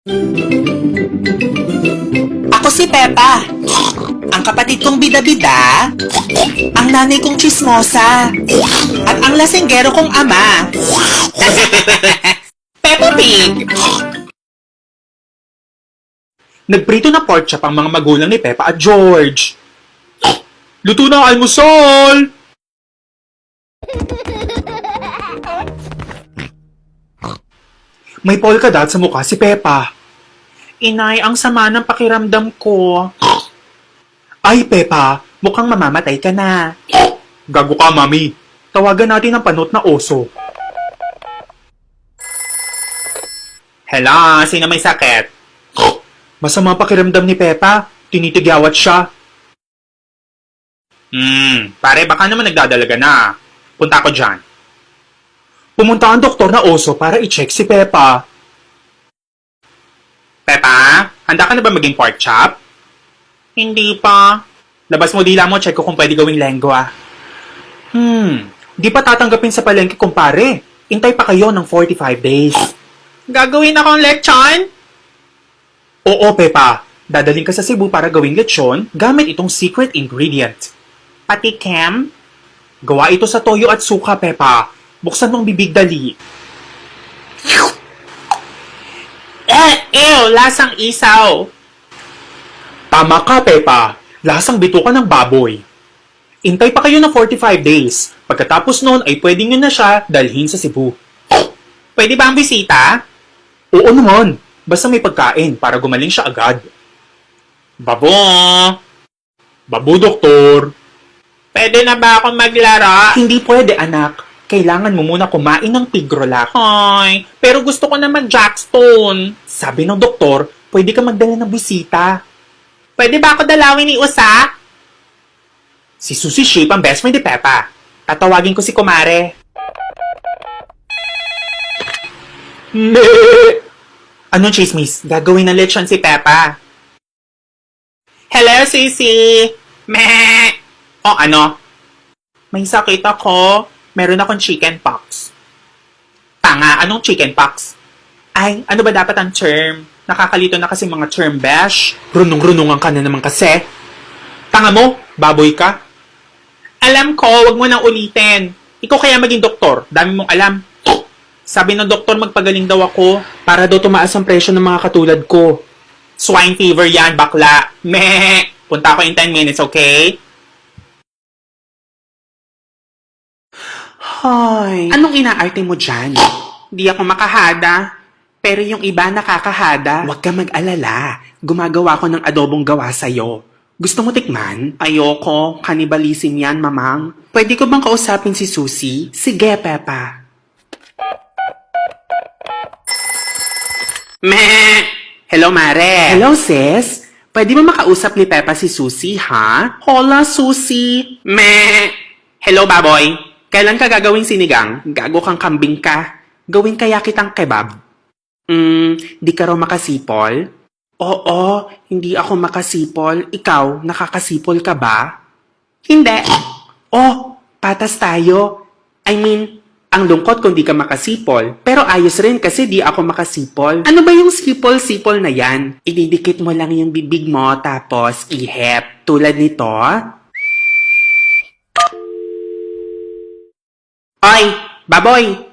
Ako si Pepa, ang kapatid kong bida-bida, ang nanay kong chismosa, at ang lasinggero kong ama. Peppa Pig! Nagprito na pork chop ang mga magulang ni Peppa at George. Luto na ang almusal! May polka dot sa mukha si Peppa. Inay, ang sama ng pakiramdam ko. Ay, Peppa, Mukhang mamamatay ka na. gago ka, mami. Tawagan natin ang panot na oso. Hello, sino may sakit? Masama pakiramdam ni Peppa. Tinitigyawat siya. Pare, baka naman nagdadalaga na. Punta ko dyan. Pumunta ang doktor na oso para i-check si Peppa. Pepa, handa ka na ba maging pork chop? Hindi pa. Labas mo dila mo, check ko kung pwede gawing lengua. Di pa tatanggapin sa palengke, kumpare. Intay pa kayo ng 45 days. Gagawin akong lechon? Oo, Peppa. Dadaling ka sa Cebu para gawing lechon gamit itong secret ingredient. Pati Kem? Gawa ito sa toyo at suka, Peppa. Buksan mong bibig dali. Ew, lasang isaw. Tama ka, Peppa. Lasang bituka ng baboy. Intay pa kayo ng 45 days. Pagkatapos noon ay pwede nyo na siya dalhin sa Cebu. Pwede ba ang bisita? Oo naman. Basta may pagkain para gumaling siya agad. Babo! Babu, doktor. Pwede na ba ako maglaro? Hindi pwede, anak. Kailangan mo muna kumain ng pigrolak. Hoy, pero gusto ko na mag-jackstone. Sabi ng doktor, pwede ka magdala ng bisita. Pwede ba ako dalawin ni Usa? Si Susie Sheep ang best friend ni Peppa. Tatawagin ko si Kumare. Me! Anong chismis? Gagawin ng lechon si Peppa. Hello, Sisi! Meh! O ano? May sakit ako. Meron akong chicken pox. Tanga, anong chicken pox? Ay, ano ba dapat ang term? Nakakalito na kasi mga term bash. Runong-runungan ka na naman kasi. Tanga mo, baboy ka. Alam ko, wag mo nang ulitin. Ikaw kaya maging doktor, dami mong alam. Sabi ng doktor magpagaling daw ako. Para daw tumaas ang presyo ng mga katulad ko. Swine fever yan, bakla. Meh! Punta ako in 10 minutes, okay? Hoy. Anong inaarte mo dyan? Di ako makahada. Pero yung iba nakakahada. Huwag ka mag-alala. Gumagawa ko ng adobong gawa sa'yo. Gusto mo tikman? Ayoko. Kanibalism yan, mamang. Pwede ko bang kausapin si Susie? Sige, Peppa. Meh! Hello, Mare. Hello, sis. Pwede mo makausap ni Peppa si Susie, ha? Hola, Susie. Meh! Hello, baboy. Kailan ka gagawing sinigang? Gago kang kambing ka. Gawin kaya kitang kebab. Di ka raw makasipol? Oo, hindi ako makasipol. Ikaw, nakakasipol ka ba? Hindi. Oh, patas tayo. I mean, ang lungkot kung di ka makasipol. Pero ayos rin kasi di ako makasipol. Ano ba yung sipol-sipol na yan? Ididikit mo lang yung bibig mo tapos ihep. Tulad nito. Oy, baboy.